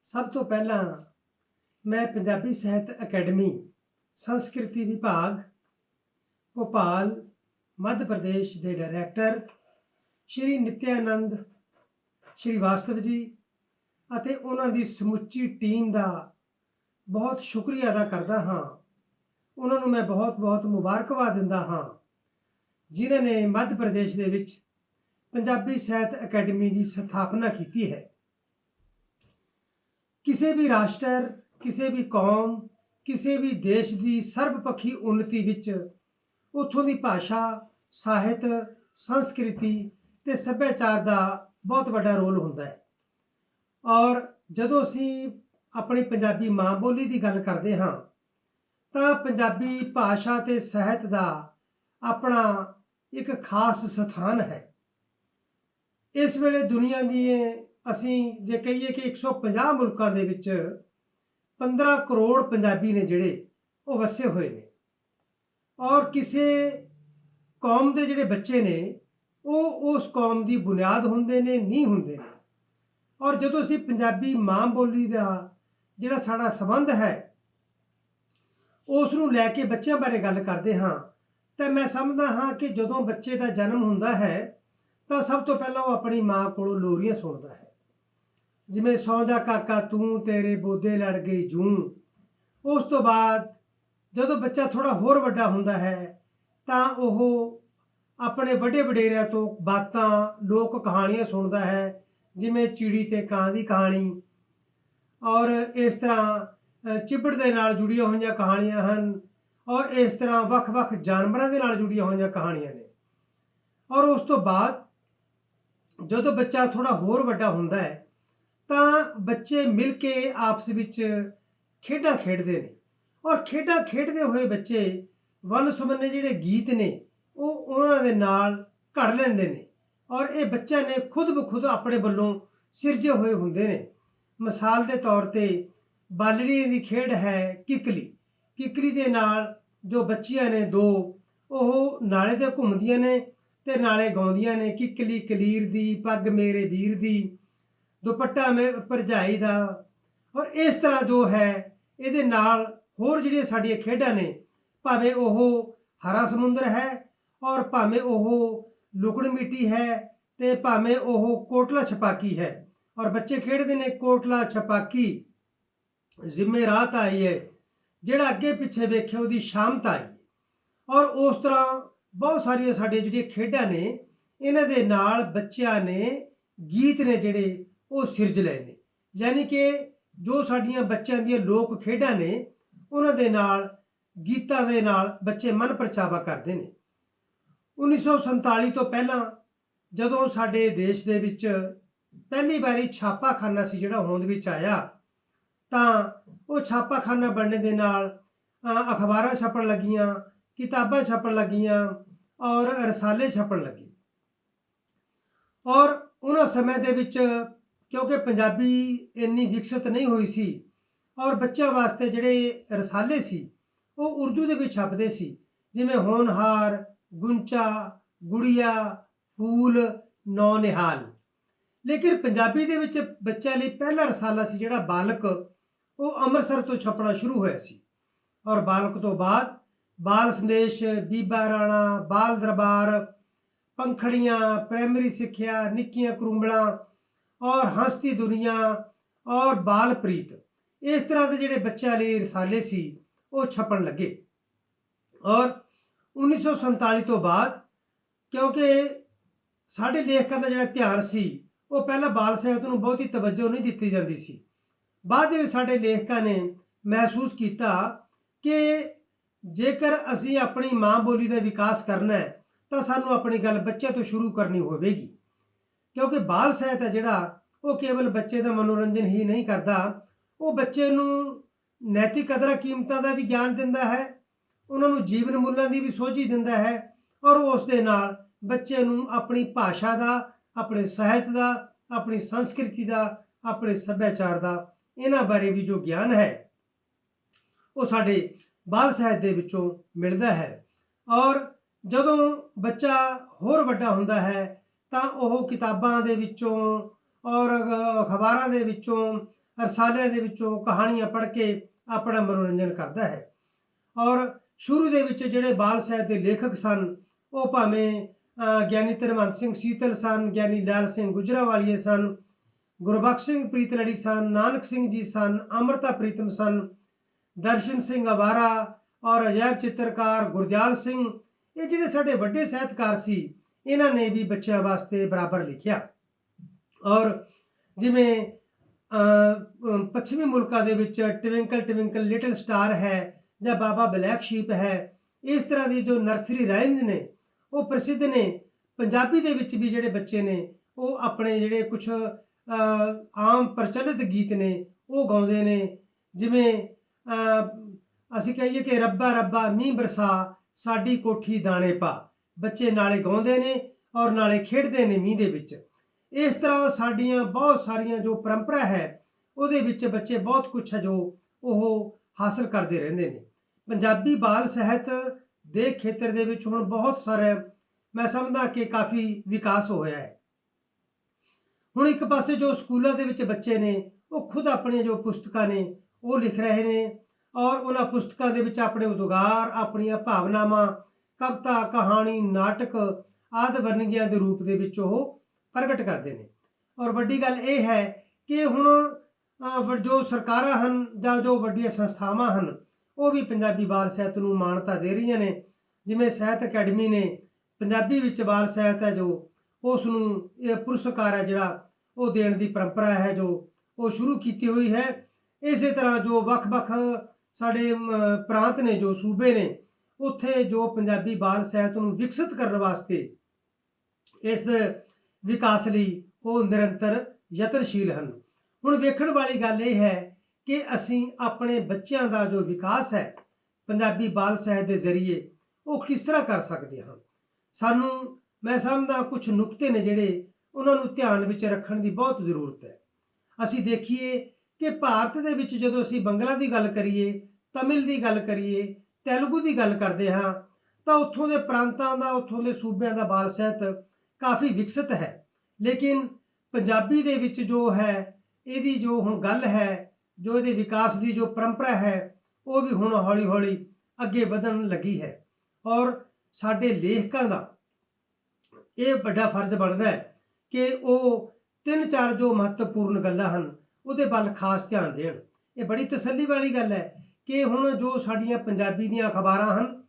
ਸਭ ਤੋਂ ਪਹਿਲਾਂ ਮੈਂ ਪੰਜਾਬੀ ਸਾਹਿਤ ਅਕੈਡਮੀ ਸੰਸਕ੍ਰਿਤੀ ਵਿਭਾਗ ਭੋਪਾਲ ਮੱਧ ਪ੍ਰਦੇਸ਼ ਦੇ ਡਾਇਰੈਕਟਰ ਸ਼੍ਰੀ ਨਿਤਿਆਨੰਦ ਸ਼੍ਰੀਵਾਸਤਵ ਜੀ ਅਤੇ ਉਹਨਾਂ ਦੀ ਸਮੁੱਚੀ ਟੀਮ ਦਾ ਬਹੁਤ ਸ਼ੁਕਰੀਆ ਅਦਾ ਕਰਦਾ ਹਾਂ। ਉਹਨਾਂ ਨੂੰ ਮੈਂ ਬਹੁਤ ਮੁਬਾਰਕਬਾਦ ਦਿੰਦਾ ਹਾਂ ਜਿਨ੍ਹਾਂ ਨੇ ਮੱਧ ਪ੍ਰਦੇਸ਼ ਦੇ ਵਿੱਚ ਪੰਜਾਬੀ ਸਾਹਿਤ ਅਕੈਡਮੀ ਦੀ ਸਥਾਪਨਾ ਕੀਤੀ ਹੈ। ਕਿਸੇ ਵੀ ਰਾਸ਼ਟਰ, ਕਿਸੇ ਵੀ ਕੌਮ, ਕਿਸੇ ਵੀ ਦੇਸ਼ ਦੀ ਸਰਬਪੱਖੀ ਉન્નਤੀ ਵਿੱਚ ਉੱਥੋਂ ਦੀ ਭਾਸ਼ਾ, ਸਾਹਿਤ, ਸੰਸਕ੍ਰਿਤੀ ਤੇ ਸੱਭਿਆਚਾਰ ਦਾ ਬਹੁਤ ਵੱਡਾ ਰੋਲ ਹੁੰਦਾ ਹੈ। ਔਰ ਜਦੋਂ ਅਸੀਂ ਆਪਣੀ ਪੰਜਾਬੀ ਮਾਂ ਬੋਲੀ ਦੀ ਗੱਲ ਕਰਦੇ ਹਾਂ ਤਾਂ ਪੰਜਾਬੀ ਭਾਸ਼ਾ ਤੇ ਸਾਹਿਤ ਦਾ ਆਪਣਾ ਇੱਕ ਖਾਸ ਸਥਾਨ ਹੈ। ਇਸ ਵੇਲੇ ਦੁਨੀਆ ਦੀ ਅਸੀਂ ਜੇ ਕਹੀਏ ਕਿ 150 ਮੁਲਕਾਂ ਦੇ ਵਿੱਚ 15 ਕਰੋੜ ਪੰਜਾਬੀ ਨੇ ਜਿਹੜੇ ਉਹ ਵਸੇ ਹੋਏ ਨੇ। ਔਰ ਕਿਸੇ ਕੌਮ ਦੇ ਜਿਹੜੇ ਬੱਚੇ ਨੇ ਉਹ ਉਸ ਕੌਮ ਦੀ ਬੁਨਿਆਦ ਹੁੰਦੇ ਨੇ, ਨੀਂਹ ਹੁੰਦੇ ਨੇ। ਔਰ ਜਦੋਂ ਅਸੀਂ ਪੰਜਾਬੀ ਮਾਂ ਬੋਲੀ ਦਾ ਜਿਹੜਾ ਸਾਡਾ ਸੰਬੰਧ ਹੈ ਉਸ ਨੂੰ ਲੈ ਕੇ ਬੱਚਿਆਂ ਬਾਰੇ ਗੱਲ ਕਰਦੇ ਹਾਂ ਤਾਂ ਮੈਂ ਸਮਝਦਾ ਹਾਂ ਕਿ ਜਦੋਂ ਬੱਚੇ ਦਾ ਜਨਮ ਹੁੰਦਾ ਹੈ ਤਾਂ ਸਭ ਤੋਂ ਪਹਿਲਾਂ ਉਹ ਆਪਣੀ ਮਾਂ ਕੋਲੋਂ ਲੋਰੀਆਂ ਸੁਣਦਾ ਹੈ, ਜਿਵੇਂ ਸੌਂ ਜਾ ਕਾਕਾ ਤੂੰ ਤੇਰੇ ਬੋਦੇ ਲੜ ਗਈ ਜੂੰ। ਉਸ ਤੋਂ ਬਾਅਦ ਜਦੋਂ ਬੱਚਾ ਥੋੜਾ ਹੋਰ ਵੱਡਾ ਹੁੰਦਾ ਹੈ ਤਾਂ ਉਹ ਆਪਣੇ ਵੱਡੇ ਵਡੇਰਿਆਂ ਤੋਂ ਬਾਤਾਂ, ਲੋਕ ਕਹਾਣੀਆਂ ਸੁਣਦਾ ਹੈ, ਜਿਵੇਂ ਚਿੜੀ ਤੇ ਕਾਂ ਦੀ ਕਹਾਣੀ। ਔਰ ਇਸ ਤਰ੍ਹਾਂ ਚਿੱਬੜ ਦੇ ਨਾਲ ਜੁੜੀਆਂ ਹੋਈਆਂ ਕਹਾਣੀਆਂ ਹਨ ਔਰ ਇਸ ਤਰ੍ਹਾਂ ਵੱਖ-ਵੱਖ ਜਾਨਵਰਾਂ ਦੇ ਨਾਲ ਜੁੜੀਆਂ ਹੋਈਆਂ ਕਹਾਣੀਆਂ ਨੇ। ਔਰ ਉਸ ਤੋਂ ਬਾਅਦ ਜਦੋਂ ਬੱਚਾ ਥੋੜਾ ਹੋਰ ਵੱਡਾ ਹੁੰਦਾ ਹੈ ਤਾਂ ਬੱਚੇ ਮਿਲ ਕੇ ਆਪਸ ਵਿੱਚ ਖੇਡਾਂ ਖੇਡਦੇ ਨੇ ਔਰ ਖੇਡਾਂ ਖੇਡਦੇ ਹੋਏ ਬੱਚੇ ਵੰਨ ਸੁਵੰਨੇ ਜਿਹੜੇ ਗੀਤ ਨੇ ਉਹ ਉਹਨਾਂ ਦੇ ਨਾਲ ਘੜ ਲੈਂਦੇ ਨੇ ਔਰ ਇਹ ਬੱਚਿਆਂ ਨੇ ਖੁਦ ਬਖੁਦ ਆਪਣੇ ਵੱਲੋਂ ਸਿਰਜੇ ਹੋਏ ਹੁੰਦੇ ਨੇ। ਮਿਸਾਲ ਦੇ ਤੌਰ ਤੇ ਬਾਲੜੀ ਦੀ ਖੇਡ ਹੈ ਕਿੱਕਲੀ। ਕਿੱਕਲੀ ਦੇ ਨਾਲ ਜੋ ਬੱਚੀਆਂ ਨੇ ਦੋ ਉਹ ਨਾਲੇ ਤੇ ਘੁੰਮਦੀਆਂ ਨੇ ਤੇ ਨਾਲੇ ਗਾਉਂਦੀਆਂ ਨੇ, ਕਿੱਕਲੀ ਕਲੀਰ ਦੀ ਪੱਗ ਮੇਰੇ ਵੀਰ ਦੀ, ਦੁਪੱਟਾ ਮੇ ਭਰਜਾਈ ਦਾ। ਔਰ ਇਸ ਤਰ੍ਹਾਂ ਜੋ ਹੈ ਇਹਦੇ ਨਾਲ ਹੋਰ ਜਿਹੜੀਆਂ ਸਾਡੀਆਂ ਖੇਡਾਂ ਨੇ, ਭਾਵੇਂ ਉਹ ਹਰਾ ਸਮੁੰਦਰ ਹੈ ਔਰ ਭਾਵੇਂ ਉਹ ਲੁਕਣ ਮਿੱਟੀ ਹੈ ਤੇ ਭਾਵੇਂ ਉਹ ਕੋਟਲਾ ਛਪਾਕੀ ਹੈ। ਔਰ ਬੱਚੇ ਖੇਡਦੇ ਨੇ ਕੋਟਲਾ ਛਪਾਕੀ ਜ਼ਿੰਮੇ ਰਾਤ ਆਈ ਹੈ, ਜਿਹੜਾ ਅੱਗੇ ਪਿੱਛੇ ਵੇਖੇ ਉਹਦੀ ਸ਼ਾਮਤ ਆਈ। ਔਰ ਉਸ ਤਰ੍ਹਾਂ ਬਹੁਤ ਸਾਰੀਆਂ ਸਾਡੀਆਂ ਜਿਹੜੀਆਂ ਖੇਡਾਂ ਨੇ ਇਹਨਾਂ ਦੇ ਨਾਲ ਬੱਚਿਆਂ ਨੇ ਗੀਤ ਨੇ ਜਿਹੜੇ ਉਹ ਸਿਰਜ ਲਏ ਨੇ। ਯਾਨੀ ਕਿ ਜੋ ਸਾਡੀਆਂ ਬੱਚਿਆਂ ਦੀਆਂ ਲੋਕ ਖੇਡਾਂ ਨੇ ਉਹਨਾਂ ਦੇ ਨਾਲ ਗੀਤਾਂ ਦੇ ਨਾਲ ਬੱਚੇ ਮਨ ਪਰਚਾਵਾ ਕਰਦੇ ਨੇ। 1947 ਤੋਂ ਪਹਿਲਾਂ ਜਦੋਂ ਸਾਡੇ ਦੇਸ਼ ਦੇ ਵਿੱਚ ਪਹਿਲੀ ਵਾਰੀ ਛਾਪਾਖਾਨਾ ਸੀ ਜਿਹੜਾ ਹੋਂਦ ਵਿੱਚ ਆਇਆ ਤਾਂ ਉਹ ਛਾਪਾਖਾਨਾ ਬਣਨੇ ਦੇ ਨਾਲ ਅਖਬਾਰਾਂ ਛਪਣ ਲੱਗੀਆਂ, ਕਿਤਾਬਾਂ ਛਪਣ ਲੱਗੀਆਂ ਔਰ ਰਸਾਲੇ ਛਪਣ ਲੱਗੇ। ਔਰ ਉਹਨਾਂ ਸਮੇਂ ਦੇ ਵਿੱਚ ਕਿਉਂਕਿ ਪੰਜਾਬੀ ਇੰਨੀ ਵਿਕਸਿਤ ਨਹੀਂ ਹੋਈ ਸੀ ਔਰ ਬੱਚਿਆਂ ਵਾਸਤੇ ਜਿਹੜੇ ਰਸਾਲੇ ਸੀ ਉਹ ਉਰਦੂ ਦੇ ਵਿੱਚ ਛਪਦੇ ਸੀ, ਜਿਵੇਂ ਹੋਣਹਾਰ, ਗੁੰਚਾ, ਗੁੜੀਆ, ਫੂਲ, ਨੌ ਨਿਹਾਲ। ਲੇਕਿਨ ਪੰਜਾਬੀ ਦੇ ਵਿੱਚ ਬੱਚਿਆਂ ਲਈ ਪਹਿਲਾ ਰਸਾਲਾ ਸੀ ਜਿਹੜਾ ਬਾਲਕ, ਉਹ ਅੰਮ੍ਰਿਤਸਰ ਤੋਂ ਛਪਣਾ ਸ਼ੁਰੂ ਹੋਇਆ ਸੀ। ਔਰ ਬਾਲਕ ਤੋਂ ਬਾਅਦ ਬਾਲ ਸੰਦੇਸ਼, ਬੀਬਾ ਰਾਣਾ, ਬਾਲ ਦਰਬਾਰ, ਪੰਖੜੀਆਂ, ਪ੍ਰਾਇਮਰੀ ਸਿੱਖਿਆ, ਨਿੱਕੀਆਂ ਕਰੂੰਬਲਾਂ ਔਰ ਹੰਸਤੀ ਦੁਨੀਆ ਔਰ ਬਾਲ ਪ੍ਰੀਤ, ਇਸ ਤਰ੍ਹਾਂ ਦੇ ਜਿਹੜੇ ਬੱਚਿਆਂ ਲਈ ਰਸਾਲੇ ਸੀ ਉਹ ਛਪਣ ਲੱਗੇ। ਔਰ 1947 ਤੋਂ ਬਾਅਦ ਕਿਉਂਕਿ ਸਾਡੇ ਲੇਖਕਾਂ ਦਾ ਜਿਹੜਾ ਧਿਆਨ ਸੀ ਉਹ ਪਹਿਲਾਂ ਬਾਲ ਸਾਹਿਤ ਨੂੰ ਬਹੁਤੀ ਤਵੱਜੋ ਨਹੀਂ ਦਿੱਤੀ ਜਾਂਦੀ ਸੀ। ਬਾਅਦ ਦੇ ਵਿੱਚ ਸਾਡੇ ਲੇਖਕਾਂ ਨੇ ਮਹਿਸੂਸ ਕੀਤਾ ਕਿ ਜੇਕਰ ਅਸੀਂ ਆਪਣੀ ਮਾਂ ਬੋਲੀ ਦਾ ਵਿਕਾਸ ਕਰਨਾ ਹੈ ਤਾਂ ਸਾਨੂੰ ਆਪਣੀ ਗੱਲ ਬੱਚਿਆਂ ਤੋਂ ਸ਼ੁਰੂ ਕਰਨੀ ਹੋਵੇਗੀ, ਕਿਉਂਕਿ ਬਾਲ ਸਾਹਿਤ ਹੈ ਜਿਹੜਾ ਉਹ ਕੇਵਲ ਬੱਚੇ ਦਾ ਮਨੋਰੰਜਨ ਹੀ ਨਹੀਂ ਕਰਦਾ, ਉਹ ਬੱਚੇ ਨੂੰ ਨੈਤਿਕ ਕਦਰਾਂ ਕੀਮਤਾਂ ਦਾ ਵੀ ਗਿਆਨ ਦਿੰਦਾ ਹੈ, ਉਹਨਾਂ ਨੂੰ ਜੀਵਨ ਮੁੱਲਾਂ ਦੀ ਵੀ ਸੋਝੀ ਦਿੰਦਾ ਹੈ ਔਰ ਉਸ ਦੇ ਨਾਲ ਬੱਚੇ ਨੂੰ ਆਪਣੀ ਭਾਸ਼ਾ ਦਾ, ਆਪਣੇ ਸਾਹਿਤ ਦਾ, ਆਪਣੀ ਸੰਸਕ੍ਰਿਤੀ ਦਾ, ਆਪਣੇ ਸੱਭਿਆਚਾਰ ਦਾ, ਇਹਨਾਂ ਬਾਰੇ ਵੀ ਜੋ ਗਿਆਨ ਹੈ ਉਹ ਸਾਡੇ ਬਾਲ ਸਾਹਿਤ ਦੇ ਵਿੱਚੋਂ ਮਿਲਦਾ ਹੈ। ਔਰ ਜਦੋਂ ਬੱਚਾ ਹੋਰ ਵੱਡਾ ਹੁੰਦਾ ਹੈ ਤਾਂ ਉਹ ਕਿਤਾਬਾਂ ਦੇ ਵਿੱਚੋਂ ਔਰ ਅਖਬਾਰਾਂ ਦੇ ਵਿੱਚੋਂ ਰਸਾਲਿਆਂ ਦੇ ਵਿੱਚੋਂ ਕਹਾਣੀਆਂ ਪੜ੍ਹ ਕੇ ਆਪਣਾ ਮਨੋਰੰਜਨ ਕਰਦਾ ਹੈ। ਔਰ ਸ਼ੁਰੂ ਦੇ ਵਿੱਚ ਜਿਹੜੇ ਬਾਲ ਸਾਹਿਤ ਦੇ ਲੇਖਕ ਸਨ ਉਹ ਭਾਵੇਂ ਗਿਆਨੀ ਧਰਮਵੰਤ ਸਿੰਘ ਸੀਤਲ ਸਨ, ਗਿਆਨੀ ਲਾਲ ਸਿੰਘ ਗੁਜਰਾਂਵਾਲੀਏ ਸਨ, ਗੁਰਬਖਸ਼ ਸਿੰਘ ਪ੍ਰੀਤਲੜੀ ਸਨ, ਨਾਨਕ ਸਿੰਘ ਜੀ ਸਨ, ਅੰਮ੍ਰਿਤਾ ਪ੍ਰੀਤਮ ਸਨ, ਦਰਸ਼ਨ ਸਿੰਘ ਅਵਾਰਾ ਔਰ ਅਜੈਬ ਚਿੱਤਰਕਾਰ ਗੁਰਦਿਆਲ ਸਿੰਘ, ਇਹ ਜਿਹੜੇ ਸਾਡੇ ਵੱਡੇ ਸਾਹਿਤਕਾਰ ਸੀ ਇਹਨਾਂ ਨੇ ਵੀ ਬੱਚਿਆਂ ਵਾਸਤੇ ਬਰਾਬਰ ਲਿਖਿਆ। ਔਰ ਜਿਵੇਂ ਪੱਛਮੀ ਮੁਲਕਾਂ ਦੇ ਵਿੱਚ ਟਵਿੰਕਲ ਟਵਿੰਕਲ ਲਿਟਲ ਸਟਾਰ ਹੈ ਜਾਂ ਬਾਬਾ ਬਲੈਕ ਸ਼ੀਪ ਹੈ, ਇਸ ਤਰ੍ਹਾਂ ਦੀ ਜੋ ਨਰਸਰੀ ਰਾਈਮਸ ਨੇ ਉਹ ਪ੍ਰਸਿੱਧ ਨੇ। ਪੰਜਾਬੀ ਦੇ ਵਿੱਚ ਵੀ ਜਿਹੜੇ ਬੱਚੇ ਨੇ ਉਹ ਆਪਣੇ ਜਿਹੜੇ ਕੁਝ ਆਮ ਪ੍ਰਚਲਿਤ ਗੀਤ ਨੇ ਉਹ ਗਾਉਂਦੇ ਨੇ। ਜਿਵੇਂ ਅਸੀਂ ਕਹੀਏ ਕਿ ਰੱਬਾ ਰੱਬਾ ਮੀਂਹ ਬਰਸਾ ਸਾਡੀ ਕੋਠੀ ਦਾਣੇ ਪਾ, ਬੱਚੇ ਨਾਲੇ ਗਾਉਂਦੇ ਨੇ ਔਰ ਨਾਲੇ ਖੇਡਦੇ ਨੇ ਮੀਂਹ ਦੇ ਵਿੱਚ। ਇਸ ਤਰ੍ਹਾਂ ਸਾਡੀਆਂ ਬਹੁਤ ਸਾਰੀਆਂ ਜੋ ਪਰੰਪਰਾ ਹੈ ਉਹਦੇ ਵਿੱਚ ਬੱਚੇ ਬਹੁਤ ਕੁਝ ਹੈ ਜੋ ਉਹ ਹਾਸਲ ਕਰਦੇ ਰਹਿੰਦੇ ਨੇ। ਪੰਜਾਬੀ ਬਾਲ ਸਾਹਿਤ ਦੇ ਖੇਤਰ ਦੇ ਵਿੱਚ ਹੁਣ ਬਹੁਤ ਸਾਰਾ ਮੈਂ ਸਮਝਦਾ ਕਿ ਕਾਫੀ ਵਿਕਾਸ ਹੋਇਆ ਹੈ। ਹੁਣ ਇੱਕ ਪਾਸੇ ਜੋ ਸਕੂਲਾਂ ਦੇ ਵਿੱਚ ਬੱਚੇ ਨੇ ਉਹ ਖੁਦ ਆਪਣੀਆਂ ਜੋ ਪੁਸਤਕਾਂ ਨੇ ਉਹ ਲਿਖ ਰਹੇ ਨੇ ਔਰ ਉਹਨਾਂ ਪੁਸਤਕਾਂ ਦੇ ਵਿੱਚ ਆਪਣੇ ਉਦਗਾਰ, ਆਪਣੀਆਂ ਭਾਵਨਾਵਾਂ, ਕਵਿਤਾ, ਕਹਾਣੀ, ਨਾਟਕ ਆਦਿ ਵਰਨਗੀਆਂ ਦੇ ਰੂਪ ਦੇ ਵਿੱਚ ਉਹ ਪ੍ਰਗਟ ਕਰਦੇ ਨੇ। ਔਰ ਵੱਡੀ ਗੱਲ ਇਹ ਹੈ ਕਿ ਹੁਣ ਜੋ ਸਰਕਾਰਾਂ ਹਨ ਜਾਂ ਜੋ ਵੱਡੀਆਂ ਸੰਸਥਾਵਾਂ ਹਨ ਉਹ ਵੀ ਪੰਜਾਬੀ ਬਾਲ ਸਾਹਿਤ ਨੂੰ ਮਾਨਤਾ ਦੇ ਰਹੀਆਂ ਨੇ। ਜਿਵੇਂ ਸਾਹਿਤ ਅਕੈਡਮੀ ਨੇ ਪੰਜਾਬੀ ਵਿੱਚ ਬਾਲ ਸਾਹਿਤ ਹੈ ਜੋ ਉਸ ਨੂੰ ਇਹ ਪੁਰਸਕਾਰ ਹੈ ਜਿਹੜਾ ਉਹ ਦੇਣ ਦੀ ਪਰੰਪਰਾ ਹੈ ਜੋ ਉਹ ਸ਼ੁਰੂ ਕੀਤੀ ਹੋਈ ਹੈ। ਇਸੇ ਤਰ੍ਹਾਂ ਜੋ ਵੱਖ-ਵੱਖ ਸਾਡੇ ਪ੍ਰਾਂਤ ਨੇ, ਜੋ ਸੂਬੇ ਨੇ, ਉੱਥੇ ਜੋ ਪੰਜਾਬੀ ਬਾਲ ਸਾਹਿਤ ਨੂੰ ਵਿਕਸਿਤ ਕਰਨ ਵਾਸਤੇ ਇਸ ਦੇ ਵਿਕਾਸ ਲਈ ਉਹ ਨਿਰੰਤਰ ਯਤਨਸ਼ੀਲ ਹਨ। ਹੁਣ ਵੇਖਣ ਵਾਲੀ ਗੱਲ ਇਹ ਹੈ ਕਿ ਅਸੀਂ ਆਪਣੇ ਬੱਚਿਆਂ ਦਾ ਜੋ ਵਿਕਾਸ ਹੈ ਪੰਜਾਬੀ ਬਾਲ ਸਾਹਿਤ ਦੇ ਜ਼ਰੀਏ ਉਹ ਕਿਸ ਤਰ੍ਹਾਂ ਕਰ ਸਕਦੇ ਹਾਂ। ਸਾਨੂੰ ਮੈਂ ਸਮਝਦਾ ਕੁਝ ਨੁਕਤੇ ਨੇ ਜਿਹੜੇ ਉਹਨਾਂ ਨੂੰ ਧਿਆਨ ਵਿੱਚ ਰੱਖਣ ਦੀ ਬਹੁਤ ਜ਼ਰੂਰਤ ਹੈ। ਅਸੀਂ ਦੇਖੀਏ ਕਿ ਭਾਰਤ ਦੇ ਵਿੱਚ ਜਦੋਂ ਅਸੀਂ ਬੰਗਲਾ ਦੀ ਗੱਲ ਕਰੀਏ, ਤਮਿਲ ਦੀ ਗੱਲ ਕਰੀਏ, ਤੇਲਗੂ ਦੀ ਗੱਲ ਕਰਦੇ ਹਾਂ ਤਾਂ ਉੱਥੋਂ ਦੇ ਪ੍ਰਾਂਤਾਂ ਦਾ, ਉੱਥੋਂ ਦੇ ਸੂਬਿਆਂ ਦਾ ਬਾਲ ਸਾਹਿਤ ਕਾਫੀ ਵਿਕਸਿਤ ਹੈ। ਲੇਕਿਨ ਪੰਜਾਬੀ ਦੇ ਵਿੱਚ ਜੋ ਹੈ ਇਹਦੀ ਜੋ ਹੁਣ ਗੱਲ ਹੈ, ਜੋ ਇਹਦੇ ਵਿਕਾਸ ਦੀ ਜੋ ਪਰੰਪਰਾ ਹੈ ਉਹ ਵੀ ਹੁਣ ਹੌਲੀ ਹੌਲੀ ਅੱਗੇ ਵਧਣ ਲੱਗੀ ਹੈ। ਔਰ ਸਾਡੇ ਲੇਖਕਾਂ ਦਾ ਇਹ ਵੱਡਾ ਫਰਜ਼ ਬਣਦਾ ਹੈ ਕਿ ਉਹ 3-4 ਜੋ ਮਹੱਤਵਪੂਰਨ ਗੱਲਾਂ ਹਨ ਉਹਦੇ ਵੱਲ ਖਾਸ ਧਿਆਨ ਦੇਣ। ਇਹ ਬੜੀ ਤਸੱਲੀ ਵਾਲੀ ਗੱਲ ਹੈ ਕਿ ਹੁਣ ਜੋ ਸਾਡੀਆਂ ਪੰਜਾਬੀ ਦੀਆਂ ਅਖਬਾਰਾਂ ਹਨ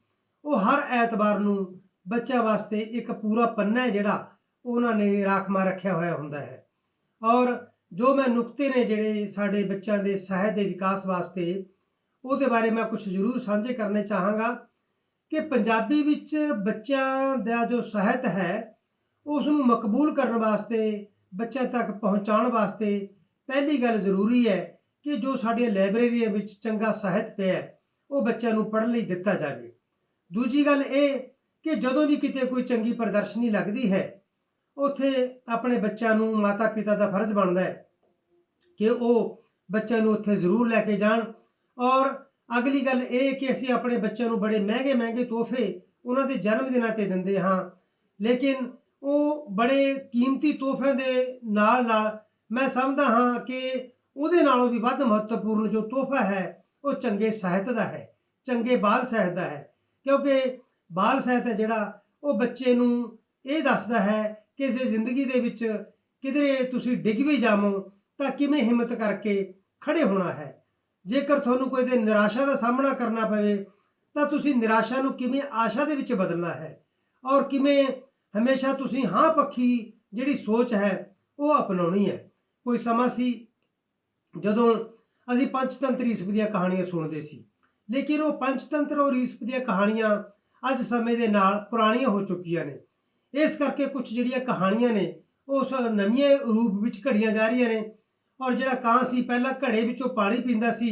ਉਹ ਹਰ ਐਤਵਾਰ ਨੂੰ ਬੱਚਿਆਂ ਵਾਸਤੇ ਇੱਕ ਪੂਰਾ ਪੰਨਾ ਹੈ ਜਿਹੜਾ ਉਹਨਾਂ ਨੇ ਰਾਖਵਾਂ ਰੱਖਿਆ ਹੋਇਆ ਹੁੰਦਾ ਹੈ। ਔਰ ਜੋ ਮੈਂ ਨੁਕਤੇ ਨੇ ਜਿਹੜੇ ਸਾਡੇ ਬੱਚਿਆਂ ਦੇ ਸਾਹਿਤ ਦੇ ਵਿਕਾਸ ਵਾਸਤੇ ਉਹਦੇ ਬਾਰੇ ਮੈਂ ਕੁਝ ਜ਼ਰੂਰ ਸਾਂਝੇ ਕਰਨੇ ਚਾਹਾਂਗਾ ਕਿ ਪੰਜਾਬੀ ਵਿੱਚ ਬੱਚਿਆਂ ਦਾ ਜੋ ਸਾਹਿਤ ਹੈ ਉਸ ਨੂੰ ਮਕਬੂਲ ਕਰਨ ਵਾਸਤੇ, ਬੱਚਿਆਂ ਤੱਕ ਪਹੁੰਚਾਉਣ ਵਾਸਤੇ ਪਹਿਲੀ ਗੱਲ ਜ਼ਰੂਰੀ ਹੈ ਕਿ ਜੋ ਸਾਡੀਆਂ ਲਾਇਬ੍ਰੇਰੀਆਂ ਵਿੱਚ ਚੰਗਾ ਸਾਹਿਤ ਪਿਆ ਹੈ ਉਹ ਬੱਚਿਆਂ ਨੂੰ ਪੜ੍ਹਨ ਲਈ ਦਿੱਤਾ ਜਾਵੇ। ਦੂਜੀ ਗੱਲ ਇਹ ਕਿ ਜਦੋਂ ਵੀ ਕਿਤੇ ਕੋਈ ਚੰਗੀ ਪ੍ਰਦਰਸ਼ਨੀ ਲੱਗਦੀ ਹੈ ਉੱਥੇ ਆਪਣੇ ਬੱਚਿਆਂ ਨੂੰ, ਮਾਤਾ ਪਿਤਾ ਦਾ ਫਰਜ਼ ਬਣਦਾ ਹੈ ਕਿ ਉਹ ਬੱਚਿਆਂ ਨੂੰ ਉੱਥੇ ਜ਼ਰੂਰ ਲੈ ਕੇ ਜਾਣ। ਔਰ ਅਗਲੀ ਗੱਲ ਇਹ ਕਿ ਅਸੀਂ ਆਪਣੇ ਬੱਚਿਆਂ ਨੂੰ ਬੜੇ ਮਹਿੰਗੇ ਮਹਿੰਗੇ ਤੋਹਫੇ ਉਹਨਾਂ ਦੇ ਜਨਮ ਦਿਨਾਂ 'ਤੇ ਦਿੰਦੇ ਹਾਂ, ਲੇਕਿਨ ਉਹ ਬੜੇ ਕੀਮਤੀ ਤੋਹਫਿਆਂ ਦੇ ਨਾਲ ਨਾਲ ਮੈਂ ਸਮਝਦਾ ਹਾਂ ਕਿ ਉਹਦੇ ਨਾਲੋਂ ਵੀ ਵੱਧ ਮਹੱਤਵਪੂਰਨ ਜੋ ਤੋਹਫਾ ਹੈ ਉਹ ਚੰਗੇ ਸਾਹਿਤ ਦਾ ਹੈ, ਚੰਗੇ ਬਾਲ ਸਾਹਿਤ ਦਾ ਹੈ। ਕਿਉਂਕਿ ਬਾਲ ਸਾਹਿਤ ਹੈ ਜਿਹੜਾ ਉਹ ਬੱਚੇ ਨੂੰ ਇਹ ਦੱਸਦਾ ਹੈ ਕਿ ਇਸ ਜ਼ਿੰਦਗੀ ਦੇ ਵਿੱਚ ਕਿਧਰੇ ਤੁਸੀਂ ਡਿੱਗ ਵੀ ਜਾਵੋ ਤਾਂ ਕਿਵੇਂ ਹਿੰਮਤ ਕਰਕੇ ਖੜੇ ਹੋਣਾ ਹੈ। ਜੇਕਰ ਤੁਹਾਨੂੰ ਕੋਈ ਦੇ ਨਿਰਾਸ਼ਾ ਦਾ ਸਾਹਮਣਾ ਕਰਨਾ ਪਵੇ ਤਾਂ ਤੁਸੀਂ ਨਿਰਾਸ਼ਾ ਨੂੰ ਕਿਵੇਂ ਆਸ਼ਾ ਦੇ ਵਿੱਚ ਬਦਲਣਾ ਹੈ ਔਰ ਕਿਵੇਂ ਹਮੇਸ਼ਾ ਤੁਸੀਂ ਹਾਂ ਪੱਖੀ ਜਿਹੜੀ ਸੋਚ ਹੈ ਉਹ ਅਪਣਾਉਣੀ ਹੈ। ਕੋਈ ਸਮਾਂ ਸੀ ਜਦੋਂ ਅਸੀਂ ਪੰਚਤੰਤਰ ਈਸਪ ਦੀਆਂ ਕਹਾਣੀਆਂ ਸੁਣਦੇ ਸੀ, ਲੇਕਿਨ ਉਹ ਪੰਚਤੰਤਰ ਔਰ ਈਸਪ ਦੀਆਂ ਕਹਾਣੀਆਂ ਅੱਜ ਸਮੇਂ ਦੇ ਨਾਲ ਪੁਰਾਣੀਆਂ ਹੋ ਚੁੱਕੀਆਂ ਨੇ। ਇਸ ਕਰਕੇ ਕੁਝ ਜਿਹੜੀਆਂ ਕਹਾਣੀਆਂ ਨੇ ਉਸ ਨਵੀਆਂ ਰੂਪ ਵਿੱਚ ਘੜੀਆਂ ਜਾ ਰਹੀਆਂ ਨੇ। ਔਰ ਜਿਹੜਾ ਕਾਂ ਸੀ ਪਹਿਲਾਂ ਘੜੇ ਵਿੱਚੋਂ ਪਾਣੀ ਪੀਂਦਾ ਸੀ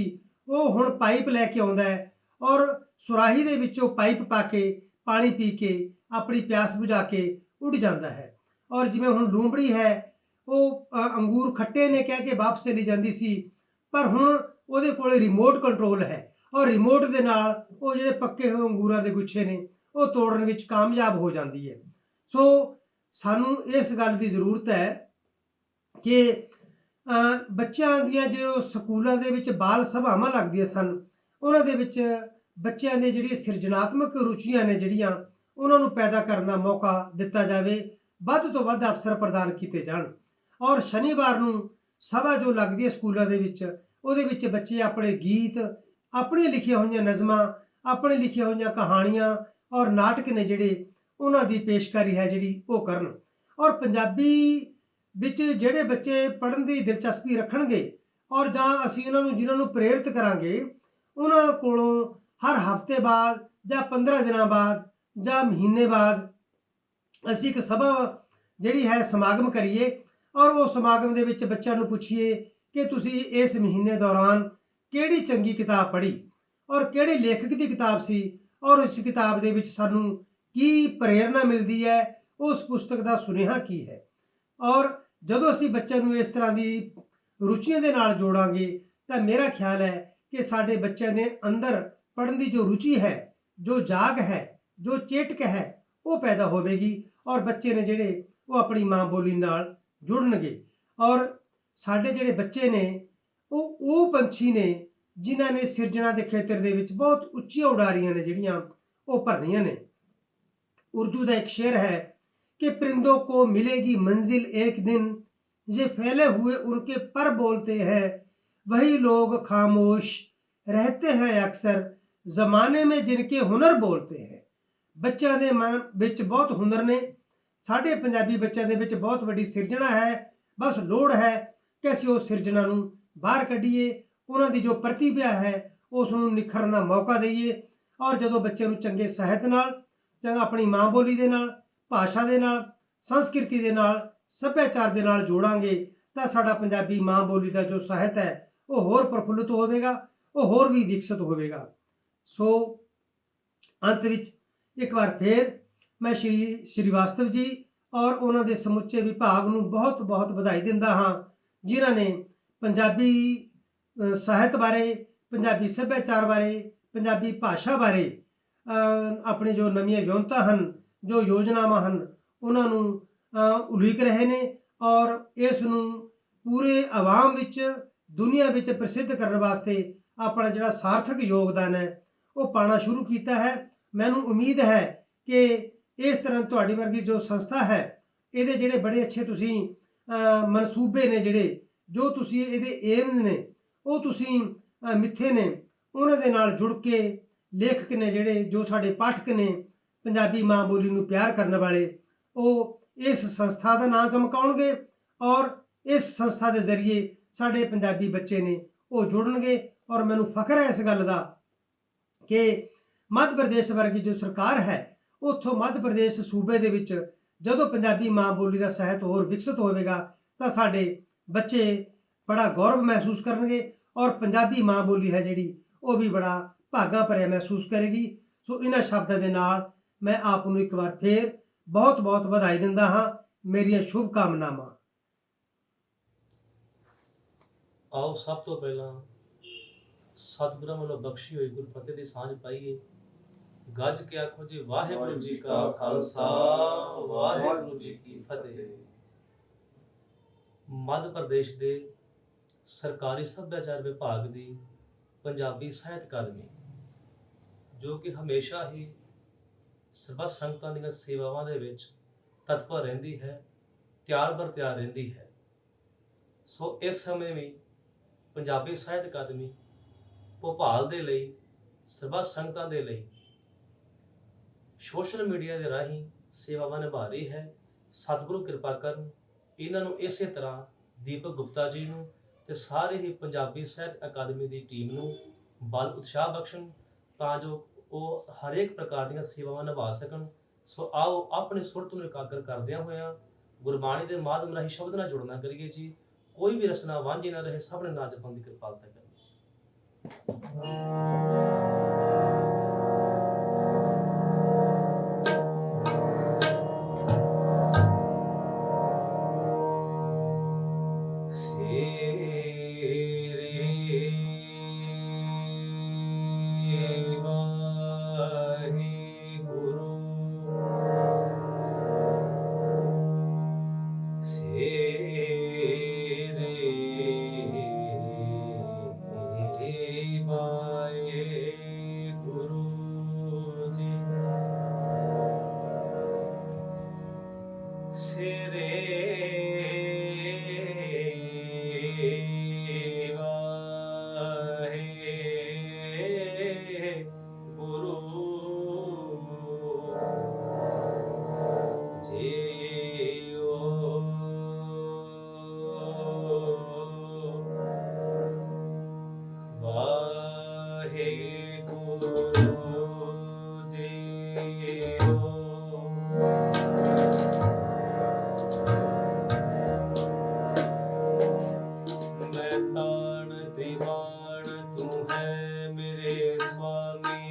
ਉਹ ਹੁਣ ਪਾਈਪ ਲੈ ਕੇ ਆਉਂਦਾ ਹੈ ਔਰ ਸੁਰਾਹੀ ਦੇ ਵਿੱਚੋਂ ਪਾਈਪ ਪਾ ਕੇ ਪਾਣੀ ਪੀ ਕੇ ਆਪਣੀ ਪਿਆਸ ਬੁਝਾ ਕੇ ਉੱਡ ਜਾਂਦਾ ਹੈ। ਔਰ ਜਿਵੇਂ ਹੁਣ ਲੂੰਬੜੀ ਹੈ ਉਹ ਅੰਗੂਰ ਖੱਟੇ ਨੇ ਕਹਿ ਕੇ ਵਾਪਸ ਚਲੀ ਜਾਂਦੀ ਸੀ, ਪਰ ਹੁਣ ਉਹਦੇ ਕੋਲ ਰਿਮੋਟ ਕੰਟਰੋਲ ਹੈ ਔਰ ਰਿਮੋਟ ਦੇ ਨਾਲ ਉਹ ਜਿਹੜੇ ਪੱਕੇ ਹੋਏ ਅੰਗੂਰਾਂ ਦੇ ਗੁੱਛੇ ਨੇ ਉਹ ਤੋੜਨ ਵਿੱਚ ਕਾਮਯਾਬ ਹੋ ਜਾਂਦੀ ਹੈ। ਸੋ ਸਾਨੂੰ ਇਸ ਗੱਲ ਦੀ ਜ਼ਰੂਰਤ ਹੈ ਕਿ ਬੱਚਿਆਂ ਦੀਆਂ ਜੋ ਸਕੂਲਾਂ ਦੇ ਵਿੱਚ ਬਾਲ ਸਭਾਵਾਂ ਲੱਗਦੀਆਂ ਸਨ, ਉਹਨਾਂ ਦੇ ਵਿੱਚ ਬੱਚਿਆਂ ਦੇ ਜਿਹੜੀਆਂ ਸਿਰਜਣਾਤਮਕ ਰੁਚੀਆਂ ਨੇ ਜਿਹੜੀਆਂ, ਉਹਨਾਂ ਨੂੰ ਪੈਦਾ ਕਰਨ ਦਾ ਮੌਕਾ ਦਿੱਤਾ ਜਾਵੇ, ਵੱਧ ਤੋਂ ਵੱਧ ਅਵਸਰ ਪ੍ਰਦਾਨ ਕੀਤੇ ਜਾਣ। ਔਰ ਸ਼ਨੀਵਾਰ ਨੂੰ ਸਭਾ ਜੋ ਲੱਗਦੀ ਹੈ ਸਕੂਲਾਂ ਦੇ ਵਿੱਚ, ਉਹਦੇ ਵਿੱਚ ਬੱਚੇ ਆਪਣੇ ਗੀਤ, ਆਪਣੀਆਂ ਲਿਖੀਆਂ ਹੋਈਆਂ ਨਜ਼ਮਾਂ, ਆਪਣੇ ਲਿਖੀਆਂ ਹੋਈਆਂ ਕਹਾਣੀਆਂ ਔਰ ਨਾਟਕ ਨੇ ਜਿਹੜੇ, ਉਹਨਾਂ ਦੀ ਪੇਸ਼ਕਾਰੀ ਹੈ ਜਿਹੜੀ ਉਹ ਕਰਨ। ਔਰ ਪੰਜਾਬੀ ਵਿੱਚ ਜਿਹੜੇ ਬੱਚੇ ਪੜ੍ਹਨ ਦੀ ਦਿਲਚਸਪੀ ਰੱਖਣਗੇ, ਔਰ ਜਾਂ ਅਸੀਂ ਉਹਨਾਂ ਨੂੰ ਜਿਨ੍ਹਾਂ ਨੂੰ ਪ੍ਰੇਰਿਤ ਕਰਾਂਗੇ, ਉਹਨਾਂ ਕੋਲੋਂ ਹਰ ਹਫ਼ਤੇ ਬਾਅਦ ਜਾਂ 15 ਦਿਨਾਂ ਬਾਅਦ ਜਾਂ ਮਹੀਨੇ ਬਾਅਦ ਅਸੀਂ ਇੱਕ ਸਭਾ ਜਿਹੜੀ ਹੈ ਸਮਾਗਮ ਕਰੀਏ, ਔਰ ਉਹ ਸਮਾਗਮ ਦੇ ਵਿੱਚ ਬੱਚਿਆਂ ਨੂੰ ਪੁੱਛੀਏ ਕਿ ਤੁਸੀਂ ਇਸ ਮਹੀਨੇ ਦੌਰਾਨ ਕਿਹੜੀ ਚੰਗੀ ਕਿਤਾਬ ਪੜ੍ਹੀ, ਔਰ ਕਿਹੜੇ ਲੇਖਕ ਦੀ ਕਿਤਾਬ ਸੀ, ਔਰ ਉਸ ਕਿਤਾਬ ਦੇ ਵਿੱਚ ਸਾਨੂੰ ਕੀ ਪ੍ਰੇਰਨਾ ਮਿਲਦੀ ਹੈ, ਉਸ ਪੁਸਤਕ ਦਾ ਸੁਨੇਹਾ ਕੀ ਹੈ। ਔਰ ਜਦੋਂ ਅਸੀਂ ਬੱਚਿਆਂ ਨੂੰ ਇਸ ਤਰ੍ਹਾਂ ਦੀ ਰੁਚੀਆਂ ਦੇ ਨਾਲ ਜੋੜਾਂਗੇ, ਤਾਂ ਮੇਰਾ ਖਿਆਲ ਹੈ ਕਿ ਸਾਡੇ ਬੱਚਿਆਂ ਦੇ ਅੰਦਰ ਪੜ੍ਹਨ ਦੀ ਜੋ ਰੁਚੀ ਹੈ, ਜੋ ਜਾਗ ਹੈ, ਜੋ ਚੇਟਕ ਹੈ, ਉਹ ਪੈਦਾ ਹੋਵੇਗੀ, ਔਰ ਬੱਚੇ ਨੇ ਜਿਹੜੇ ਉਹ ਆਪਣੀ ਮਾਂ ਬੋਲੀ ਨਾਲ ਜੁੜਨਗੇ। ਔਰ ਸਾਡੇ ਜਿਹੜੇ ਬੱਚੇ ਨੇ ਉਹ ਪੰਛੀ ਨੇ ਜਿਨ੍ਹਾਂ ਨੇ ਸਿਰਜਣਾ ਦੇ ਖੇਤਰ ਦੇ ਵਿੱਚ ਬਹੁਤ ਉੱਚੀਆਂ ਉਡਾਰੀਆਂ ਨੇ ਜਿਹੜੀਆਂ ਉਹ ਭਰਨੀਆਂ ਨੇ। उर्दू का एक शेर है कि परिंदों को मिलेगी मंजिल एक दिन, ये फैले हुए उनके पर बोलते हैं, वही लोग खामोश रहते हैं अक्सर, जमाने में जिनके हुनर बोलते हैं। ਬੱਚਿਆਂ ਦੇ ਮਨ ਵਿੱਚ ਬਹੁਤ ਹੁਨਰ ਨੇ, ਸਾਡੇ ਪੰਜਾਬੀ ਬੱਚਿਆਂ ਦੇ ਵਿੱਚ ਬਹੁਤ ਵੱਡੀ ਸਿਰਜਣਾ ਹੈ, ਬਸ ਲੋੜ ਹੈ ਕਿ ਅਸੀਂ ਉਸ ਸਿਰਜਣਾ ਨੂੰ ਬਾਹਰ ਕੱਢੀਏ, ਉਹਨਾਂ ਦੀ ਜੋ ਪ੍ਰਤਿਭਾ ਹੈ ਉਸ ਨੂੰ ਨਿਖਰਨ ਦਾ ਮੌਕਾ ਦਈਏ। ਔਰ ਜਦੋਂ ਬੱਚੇ ਨੂੰ ਚੰਗੇ ਸਾਹਿਤ ਨਾਲ, ਚੰਗਾ ਆਪਣੀ ਮਾਂ ਬੋਲੀ ਦੇ ਨਾਲ, ਭਾਸ਼ਾ ਦੇ ਨਾਲ, ਸੰਸਕ੍ਰਿਤੀ ਦੇ ਨਾਲ, ਸੱਭਿਆਚਾਰ ਦੇ ਨਾਲ ਜੋੜਾਂਗੇ, ਤਾਂ ਸਾਡਾ ਪੰਜਾਬੀ ਮਾਂ ਬੋਲੀ ਦਾ ਜੋ ਸਾਹਿਤ ਹੈ ਉਹ ਹੋਰ ਪ੍ਰਫੁੱਲਿਤ ਹੋਵੇਗਾ, ਉਹ ਹੋਰ ਵੀ ਵਿਕਸਿਤ ਹੋਵੇਗਾ। ਸੋ ਅੰਤ ਵਿੱਚ ਇੱਕ ਵਾਰ ਫੇਰ ਮੈਂ ਸ਼੍ਰੀ ਸ਼੍ਰੀਵਾਸਤਵ ਜੀ ਔਰ ਉਹਨਾਂ ਦੇ ਸਮੁੱਚੇ ਵਿਭਾਗ ਨੂੰ ਬਹੁਤ ਬਹੁਤ ਵਧਾਈ ਦਿੰਦਾ ਹਾਂ, ਜਿਨ੍ਹਾਂ ਨੇ ਪੰਜਾਬੀ ਸਾਹਿਤ ਬਾਰੇ, ਪੰਜਾਬੀ ਸੱਭਿਆਚਾਰ ਬਾਰੇ, ਪੰਜਾਬੀ ਭਾਸ਼ਾ ਬਾਰੇ ਆਪਣੇ ਜੋ ਨਵੀਆਂ ਵਿਉਂਤਾਂ ਹਨ, ਜੋ ਯੋਜਨਾਵਾਂ ਹਨ, ਉਹਨਾਂ ਨੂੰ ਉਲੀਕ ਰਹੇ ਨੇ, ਔਰ ਇਸ ਨੂੰ ਪੂਰੇ ਆਵਾਮ ਵਿੱਚ, ਦੁਨੀਆ ਵਿੱਚ ਪ੍ਰਸਿੱਧ ਕਰਨ ਵਾਸਤੇ ਆਪਣਾ ਜਿਹੜਾ ਸਾਰਥਕ ਯੋਗਦਾਨ ਹੈ ਉਹ ਪਾਉਣਾ ਸ਼ੁਰੂ ਕੀਤਾ ਹੈ। ਮੈਨੂੰ ਉਮੀਦ ਹੈ ਕਿ ਇਸ ਤਰ੍ਹਾਂ ਤੁਹਾਡੀ ਵਰਗੀ ਜੋ ਸੰਸਥਾ ਹੈ, ਇਹਦੇ ਜਿਹੜੇ ਬੜੇ ਅੱਛੇ ਤੁਸੀਂ ਮਨਸੂਬੇ ਨੇ, ਜਿਹੜੇ ਜੋ ਤੁਸੀਂ ਇਹਦੇ ਏਮ ਨੇ ਉਹ ਤੁਸੀਂ ਮਿੱਥੇ ਨੇ, ਉਹਨਾਂ ਦੇ ਨਾਲ ਜੁੜ ਕੇ ਲੇਖਕ ਨੇ ਜਿਹੜੇ, ਜੋ ਸਾਡੇ ਪਾਠਕ ਨੇ, ਪੰਜਾਬੀ ਮਾਂ ਬੋਲੀ ਨੂੰ ਪਿਆਰ ਕਰਨ ਵਾਲੇ, ਉਹ ਇਸ ਸੰਸਥਾ ਦਾ ਨਾਂ ਚਮਕਾਉਣਗੇ, ਔਰ ਇਸ ਸੰਸਥਾ ਦੇ ਜ਼ਰੀਏ ਸਾਡੇ ਪੰਜਾਬੀ ਬੱਚੇ ਨੇ ਉਹ ਜੁੜਨਗੇ। ਔਰ ਮੈਨੂੰ ਫਖਰ ਹੈ ਇਸ ਗੱਲ ਦਾ ਕਿ ਮੱਧ ਪ੍ਰਦੇਸ਼ ਵਰਗੀ ਜੋ ਸਰਕਾਰ ਹੈ, ਉੱਥੋਂ ਮੱਧ ਪ੍ਰਦੇਸ਼ ਸੂਬੇ ਦੇ ਵਿੱਚ ਜਦੋਂ ਪੰਜਾਬੀ ਮਾਂ ਬੋਲੀ ਦਾ ਸਾਹਿਤ ਹੋਰ ਵਿਕਸਿਤ ਹੋਵੇਗਾ, ਤਾਂ ਸਾਡੇ ਬੱਚੇ ਬੜਾ ਗੌਰਵ ਮਹਿਸੂਸ ਕਰਨਗੇ, ਔਰ ਪੰਜਾਬੀ ਮਾਂ ਬੋਲੀ ਹੈ ਜਿਹੜੀ ਉਹ ਵੀ ਬੜਾ ਭਾਗਾ ਭਰਿਆ ਮਹਿਸੂਸ ਕਰੇਗੀ। ਸੋ ਇਹਨਾਂ ਸ਼ਬਦਾਂ ਦੇ ਨਾਲ ਮੈਂ ਆਪ ਨੂੰ ਇੱਕ ਵਾਰ ਫੇਰ ਬਹੁਤ ਬਹੁਤ ਵਧਾਈ ਦਿੰਦਾ ਹਾਂ। ਮੇਰੀਆਂ ਸ਼ੁਭ ਕਾਮਨਾਵਾਂ। ਆਓ ਸਭ ਤੋਂ ਪਹਿਲਾਂ ਸਤਿਗੁਰਾਂ ਵੱਲੋਂ ਬਖਸ਼ੀ ਹੋਈ ਗੁਰਫਤਿਹ ਦੀ ਸਾਂਝ ਪਾਈਏ। ਗੱਜ ਕੇ ਆਖੋ ਜੀ, ਵਾਹਿਗੁਰੂ ਜੀ ਕਾ ਖਾਲਸਾ, ਵਾਹਿਗੁਰੂ ਜੀ ਕੀ ਫਤਿਹ। ਮੱਧ ਪ੍ਰਦੇਸ਼ ਦੇ ਸਰਕਾਰੀ ਸੱਭਿਆਚਾਰ ਵਿਭਾਗ ਦੀ ਪੰਜਾਬੀ ਸਾਹਿਤ ਅਕਾਦਮੀ, ਜੋ ਕਿ ਹਮੇਸ਼ਾ ਹੀ ਸਰਬੱਤ ਸੰਗਤਾਂ ਦੀਆਂ ਸੇਵਾਵਾਂ ਦੇ ਵਿੱਚ ਤਤਪਰ ਰਹਿੰਦੀ ਹੈ, ਤਿਆਰ ਬਰ ਤਿਆਰ ਰਹਿੰਦੀ ਹੈ। ਸੋ ਇਸ ਸਮੇਂ ਵੀ ਪੰਜਾਬੀ ਸਾਹਿਤ ਅਕਾਦਮੀ ਭੋਪਾਲ ਦੇ ਲਈ, ਸਰਬੱਤ ਸੰਗਤਾਂ ਦੇ ਲਈ ਸੋਸ਼ਲ ਮੀਡੀਆ ਦੇ ਰਾਹੀਂ ਸੇਵਾਵਾਂ ਨਿਭਾ ਰਹੀ ਹੈ। ਸਤਿਗੁਰੂ ਕਿਰਪਾ ਕਰਨ, ਇਹਨਾਂ ਨੂੰ ਇਸੇ ਤਰ੍ਹਾਂ ਦੀਪਕ ਗੁਪਤਾ ਜੀ ਨੂੰ ਤੇ ਸਾਰੇ ਹੀ ਪੰਜਾਬੀ ਸਾਹਿਤ ਅਕਾਦਮੀ ਦੀ ਟੀਮ ਨੂੰ ਬਲ ਉਤਸ਼ਾਹ ਬਖਸ਼ਣ, ਤਾਂ ਜੋ ਉਹ ਹਰੇਕ ਪ੍ਰਕਾਰ ਦੀਆਂ ਸੇਵਾਵਾਂ ਨਿਭਾ ਸਕਣ। ਸੋ ਆਓ ਆਪਣੀ ਸੁਰਤ ਨੂੰ ਇਕਾਗਰ ਕਰਦਿਆਂ ਹੋਇਆਂ ਗੁਰਬਾਣੀ ਦੇ ਮਾਧਿਅਮ ਰਾਹੀਂ ਸ਼ਬਦ ਨਾਲ ਜੁੜਨਾ ਕਰੀਏ ਜੀ। ਕੋਈ ਵੀ ਰਸਨਾ ਵਾਂਝੀ ਨਾ ਰਹੇ, ਸਭ ਨੇ ਨਾਮ ਜਪਣ ਦੀ ਕਿਰਪਾਲਤਾ ਕਰੀਏ। रे वाहे गुरु जीओ। वाहे गुरु जीओ। मैं ताण दीवान तू है मेरे स्वामी,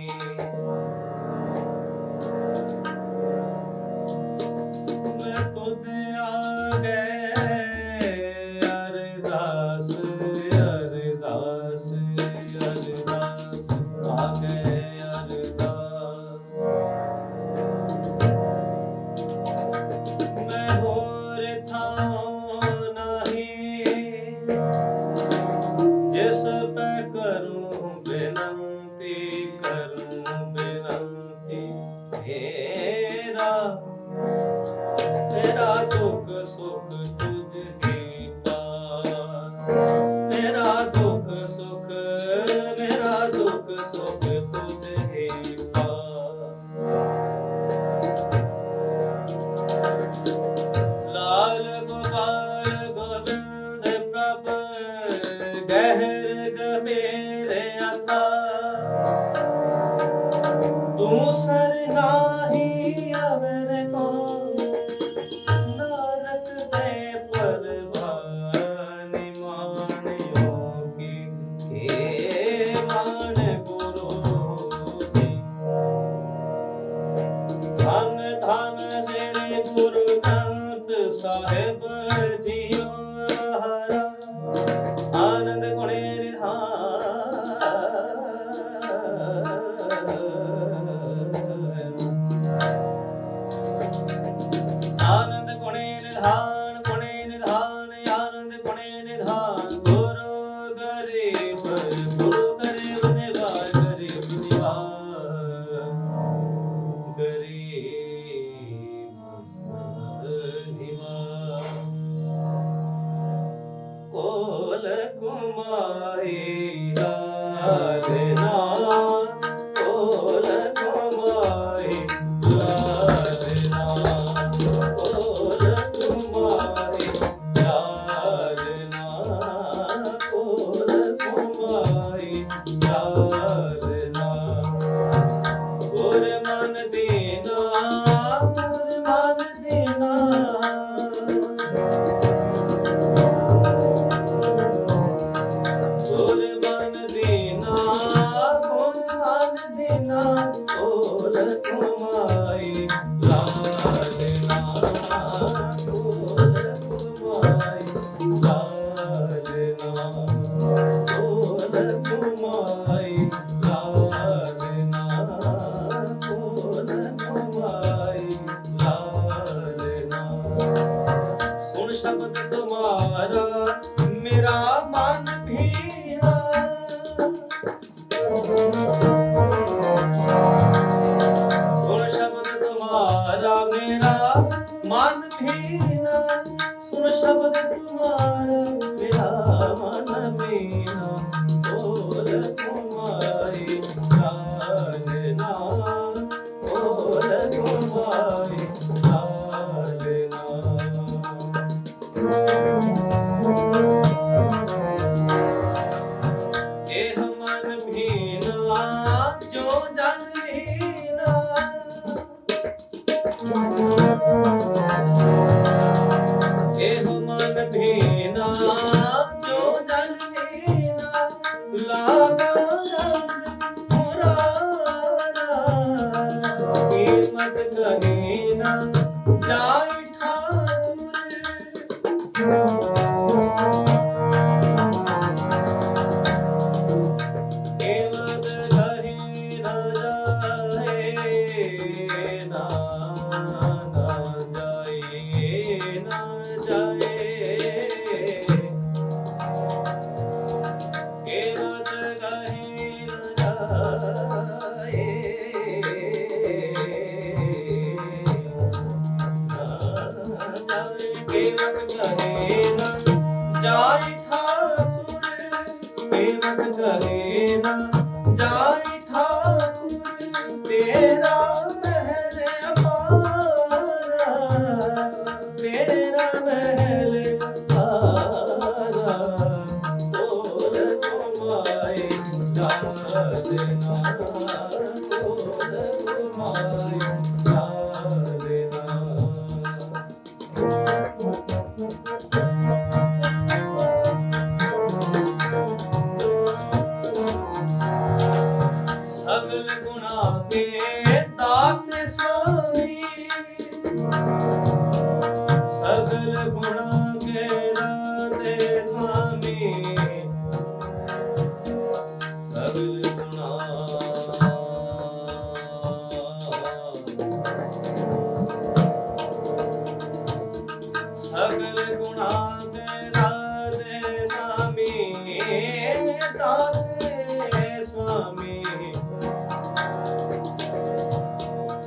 मैं तुझ आगे अरदास अरदास अरदास आगे अरदास। मैं होर थां नहीं जिस पे करूं बेनती मेरा दुख सुख तुझ ही पास। मेरा दुख सुख तुझ ही पास। लाल गोपाल गोविंद प्रभ गहर गमेरे अथा, दूसर नाही अवर को नानक दे परवानी मानियो की हे मान गुरु जी। धन धन श्री गुरु ग्रंथ साहिब जियो हरा, आनंद गुणे आनंद गुणे निधान आनंद गुणे निधान। गुरु गरीब निवार गरीब निवार। कोल कुमाई लालना, कोल कुमाई लालना, कोल कुमाई लालना, कोल कुमाई लालना। गुर मन दीना, गुर मन दीना, गुर मन दीना, गुर मन दीना। कोल कुमाई लालना, कोल कुमाई लालना, कोल कुमाई लालना, कोल कुमाई लालना। सुन शब्द तुम्हारा मेरा मन भीना, सुन शब्द तुम्हारा मेरा मन भीना, सुन शब्द तुम्हारा मेरा मन भीना। कोल कुमाई लालना, कोल कुमाई लालना। एह मन भीना जो जन भीना, एह मन भीना जो जन भीना। लागा रंग पुराना, कीमत कहीं ना जाए ठाकुर। कीमत कहीं ना जाए ना जाए। कीमत कहीं ना जाए ना जाए। ਬੇਮਤ ਕਰੇ ਨਾ ਜਾਇ ਠਾਕੁਰ, ਬੇਮਤ ਕਰੇ ਨਾ ਜਾਇ ਠਾਕੁਰ, ਤੇਰਾ ਮਹਿਲ ਅਪਾਰਾ, ਤੇਰਾ ਮਹਿਲ ਅਪਾਰਾ, ਬੋਲ ਤੁਮਾਏ ਲਾਲਨਾ, ਬੋਲ ਤੁਮਾਏ ਲਾਲਨਾ। ਸਗਲ ਗੁਣਾ ਕੇ ਦਾਤੇ ਸੁਆਮੀ, ਸਗਲ ਗੁਣਾ ਕੇ ਦਾਤੇ ਸੁਆਮੀ, ਸਗਲ ਗੁਣਾ ਸਗਲ ਗੁਣਾ ਕੇ ਦਾਤੇ ਸੁਆਮੀ, ਦਾਤੇ ਸੁਆਮੀ,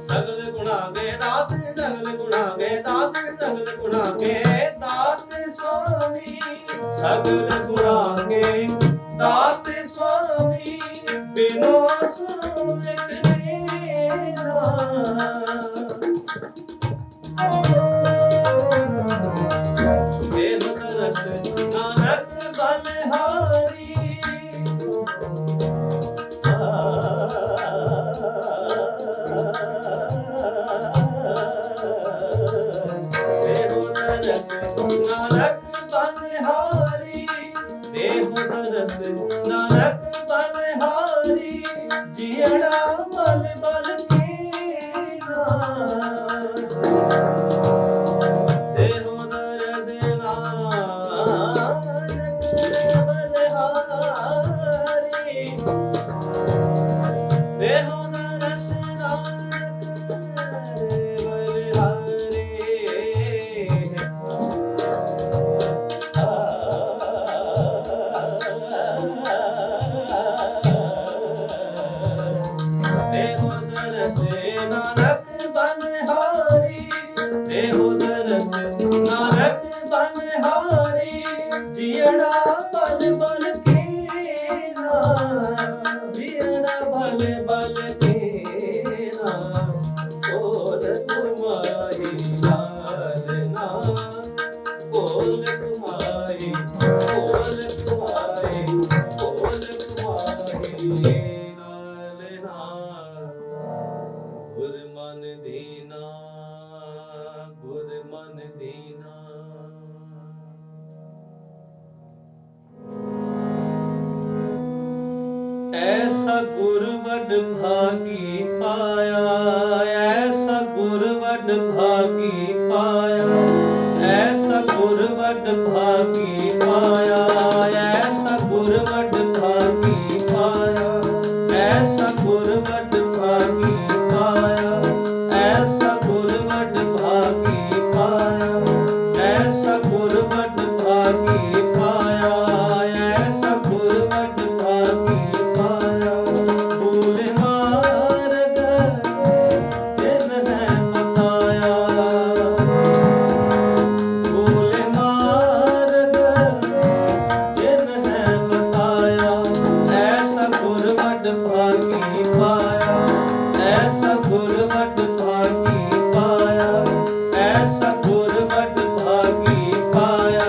ਸਗਲ ਗੁਣਾ ਕੇ ਦਾਤੇ, ਸਗਲ ਗੁਣਾ ਕੇ ਦਾਤੇ, ਸਗਲ ਗੁਣਾ ਕੇ ਦਾਤੇ ਸੁਆਮੀ, ਸਗਲ ਗੁਣਾ ਕੇ ਦਾਤੇ ਸੁਆਮੀ, ਬਿਨੋ ਸੁਣੇ ਕਰੀਨਾ, ਦੇਵ ਤਰਸ ਨਾਨਕ ਬਲਿਹਾਰੀ, ਦੇਵ ਤਰਸ ਨਾਨਕ ਬਲਿਹਾਰੀ, ਦੇਵ ਤਰਸ ਨਾਨਕ ਬਲਿਹਾਰੀ, ਜੀੜਾ ਬਲ ਬਲ ਕੀਨਾ, ਦੇਵ ਤਰਸ ਨਾਨਕ ਬਲਿਹਾਰੀ, ਦੇਵ ਤਰਸ ਨਾਨਕ ਬਲਿਹਾਰੀ, ਦੇਹੋ ਦਰਸ ਨਾਨਕ ਬਲਿਹਾਰੀ, ਦੇਹੋ ਦਰਸ ਨਾਨਕ ਬਲਿਹਾਰੀ, ਜੀੜਾ ਬਲ ਬਲ ਕੀਨਾ, ਜੀੜਾ ਬਲ ਬਲ ਕੀਨਾ, ਬੋਲ ਤੁਮਾਈ ਲਾਲਨਾ, ਬੋਲ ਤੁਮਾਈ, ਬੋਲ ਤੁਮਾਈ, ਬੋਲ ਤੁਮਾਈ ਲਾਲਨਾ, ਗੁਰ ਮਨ ਦੀਨਾ, ਗੁਰ ਮਨ ਦੀਨਾ। ਐਸਾ ਗੁਰ ਵਡ ਭਾਗੀ ਪਾਇਆ, ਐਸਾ ਗੁਰ ਵਡ ਭਾਗੀ ਪਾਇਆ, ਐਸਾ ਗੁਰ ਵਡ ਭਾਗੀ ਪਾਇਆ, ਐਸਾ ਗੁਰ ਵਡ ਭਾਗੀ ਪਾਇਆ, ਐਸਾ ਗੁਰ ਵਡ ਭਾਗੀ ਪਾਇਆ, ਐਸਾ ਗੁਰ ਵਡ ਭਾਗੀ ਪਾਇਆ, ਐਸਾ ਗੁਰ ਵਡ ਭਾਗੀ ਪਾਇਆ, ਐਸਾ ਗੁਰ ਵਡ ਭਾਗੀ ਪਾਇਆ, ਭੂਲ ਮਾਰਗ ਜਿਨ ਹੈ ਬਤਾਇਆ, ਭੂਲ ਮਾਰਗ ਜਿਨ ਹੈ ਬਤਾਇਆ, ਐਸਾ ਗੁਰ ਵਡ ਭਾਗੀ ਪਾਇਆ, ਐਸਾ ਗੁਰ ਵਡ ਭਾਗੀ ਪਾਇਆ, ਐਸਾ ਗੁਰ ਵਡ ਭਾਗੀ ਪਾਇਆ,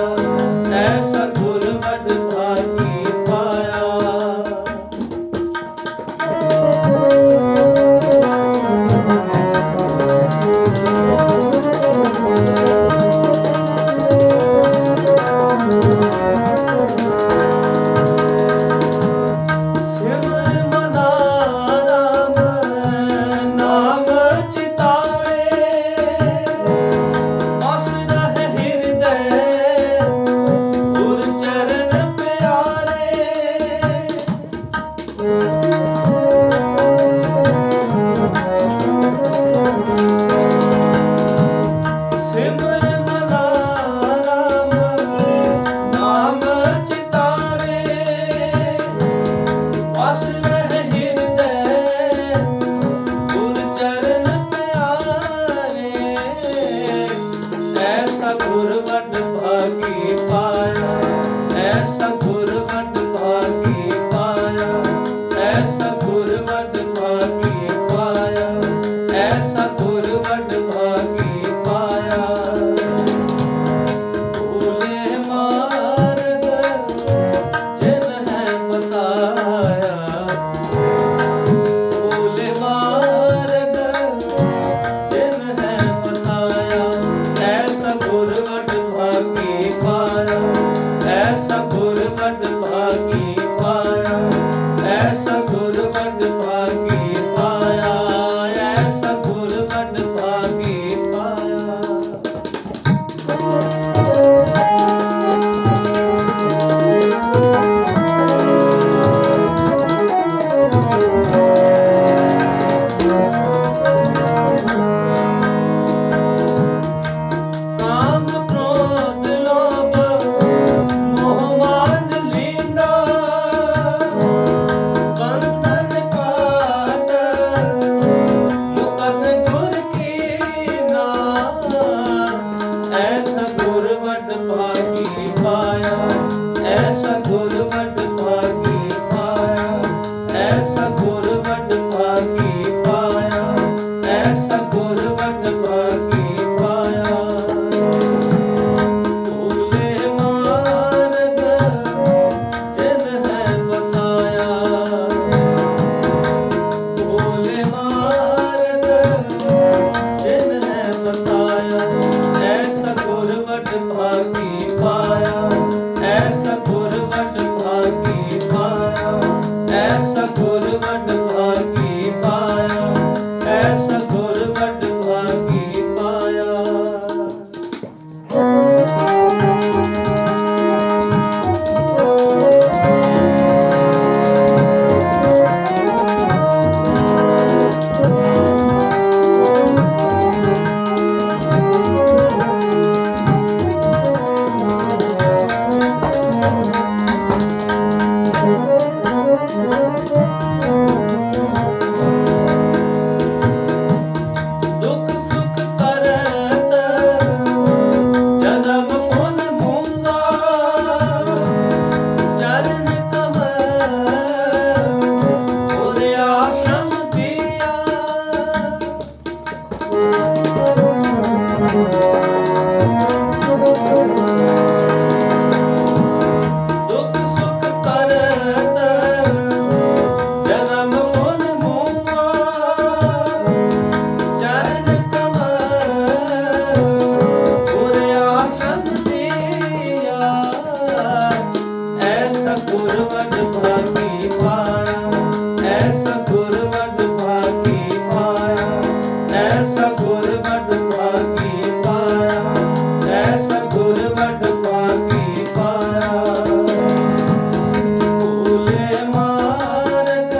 ਗੁਰ ਵਡ ਭਾਗੀ ਪਾਇਆ, ਐਸਾ ਗੁਰ ਵਡ ਭਾਗੀ ਪਾਇਆ, ਐਸਾ ਗੁਰ ਵਡ ਭਾਗੀ ਪਾਇਆ, ਐਸਾ ਗੁਰ ਵਡ ਭਾਗੀ ਪਾਇਆ। ਭੋਲੇ ਮਾਰਗ ਜਿਨ ਹੈ ਬਤਾਇਆ, ਭੋਲੇ ਮਾਰਗ ਜਿਨ ਹੈ ਬਤਾਇਆ, ਐਸਾ ਗੁਰ ਵਡ ਭਾਗੀ ਪਾਇਆ, ਐਸਾ ਗੁਰ ਵਡ ਭਾਗੀ ਪਾਇਆ, ਐਸਾ ਗੁਰ ਵਡ ਭਾਗੀ ਪਾਇਆ, ਐਸਾ ਗੁਰ ਵਡ ਭਾਗੀ ਪਾਇਆ। ਕਾਮ ਕ੍ਰੋਧ ਲੋਭ ਮੋਹ ਮਾਨ ਲੀਨਾ, ਬੰਧਨ ਕਾਟ ਮੁਕਤ ਗੁਰ ਕੀਨਾ, ਐਸਾ ਗੁਰ ਵਡ ਭਾਗੀ ਪਾਇਆ, ਐਸਾ ਗੁਰ ਵਡ ਭਾਗੀ ਪਾਇਆ, ਐਸਾ ਗੁਰ ਵਡ ਭਾਗੀ ਪਾਇਆ, ਐਸਾ ਗੁਰ ਵਡ ਭਾਗੀ ਪਾਇਆ। ਭੋਲੇ ਮਾਰਗ ਜਿਨ ਹੈ ਬਤਾਇਆ, ਭੋਲੇ ਮਾਰਗ ਜਿਨ ਹੈ ਬਤਾਇਆ, ਐਸਾ ਗੁਰ ਵਡ ਭਾਗੀ ਪਾਇਆ, ਐਸਾ ਗੁਰ ਵਡ ਭਾਗੀ ਪਾਇਆ, ਐਸਾ ਗੁਰ ਵਡ ਭਾਗੀ ਪਾਇਆ, ਐਸਾ ਗੁਰ ਵਡ ਭਾਗੀ ਪਾਇਆ। ਦੁਖ ਸੁਖ ਕਰਤ ਜਨਮ ਫੁਨ ਮੂਲਾ, ਚਰਨ ਕਮਲ ਗੁਰ ਆਸ਼ਰਮ ਦੀਆ। ਦੁਖ ਸੁਖ ਕਰਤ ਜਨਮ ਫੁਨ ਮੂਲਾ, ਚਰਨ ਕਮਲ ਗੁਰ ਆਸ਼ਰਮ ਦੀਆ। ਐਸਾ ਗੁਰ ਵਡ ਭਾਗੀ ਪਾਇਆ, ਐਸਾ ਗੁਰ ਵਡ ਭਾਗੀ ਪਾਇਆ, ਐਸਾ ਗੁਰ ਵਡ ਭਾਗੀ ਪਾਇਆ, ਐਸਾ ਗੁਰ ਵਡ ਭਾਗੀ ਪਾਇਆ। ਭੋਲੇ ਮਾਰਗ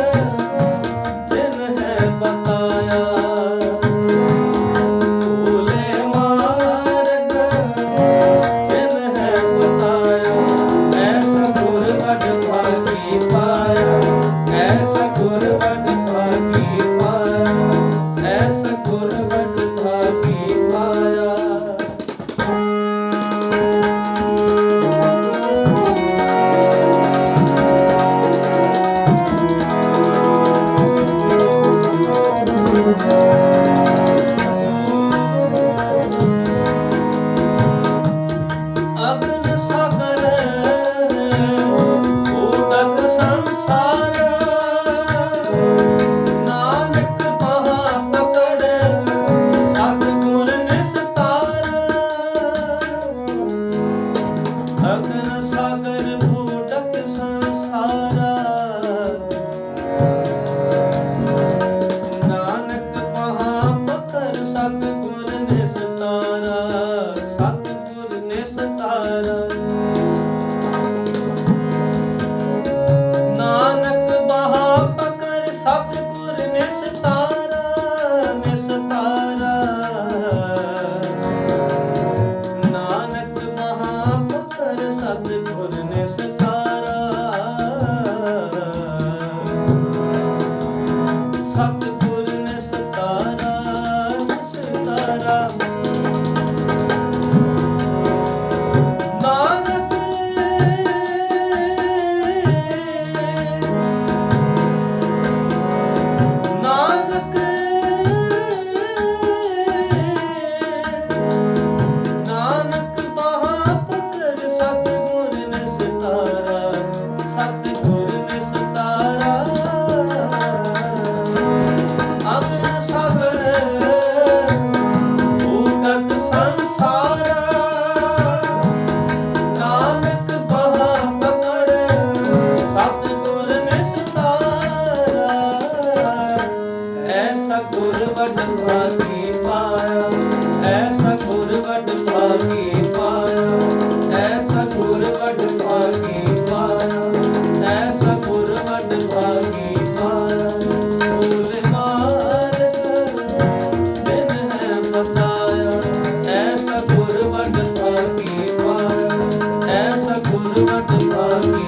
ਜਿਨ ਹੈ ਬਤਾਇਆ, ਭੋਲੇ ਮਾਰਗ ਜਿਨ ਹੈ ਬਤਾਇਆ, ਐਸਾ ਗੁਰ ਵਡ ਭਾਗੀ ਪਾਇਆ, ਐਸਾ ਗੁਰ ਵਡ ਭਾਗੀ ਪਾਇਆ, ਐਸਾ ਗੁਰ ਵਡ ਭਾਗੀ ਪਾਇਆ। ਅਗਨ ਸਾਗਰ ਊਟਤ ਸੰਸਾਰ, ਨਾਨਕ ਮਹਾ ਪਕੜ ਸਤਿਗੁਰ ਨਿਸਤਾਰ। ਅਗਨ ਸਾਗਰ ਊਟਤ ਸੰਸਾਰਾ, ਨਾਨਕ ਮਹਾ ਪਕੜ ਸਤਿਗੁਰ ਨਿਸਤਾਰਾ, ਸਤਿਗੁਰ ਨਿਸਤਾਰਾ। ਨਾਨਕ ਮਹਾ ਪਕੜ ਸਤਿਗੁਰ ਨਿਸਤਾਰਾ, ਨਿਸਤਾਰਾ। ਨਾਨਕ ਮਹਾ ਪਕੜ ਸਤਿਗੁਰ ਨਿਸਤਾਰਾ, ਸਤਿਗੁਰ ਨਿਸਤਾਰਾ, ਨਿਸਤਾਰਾ। निहाल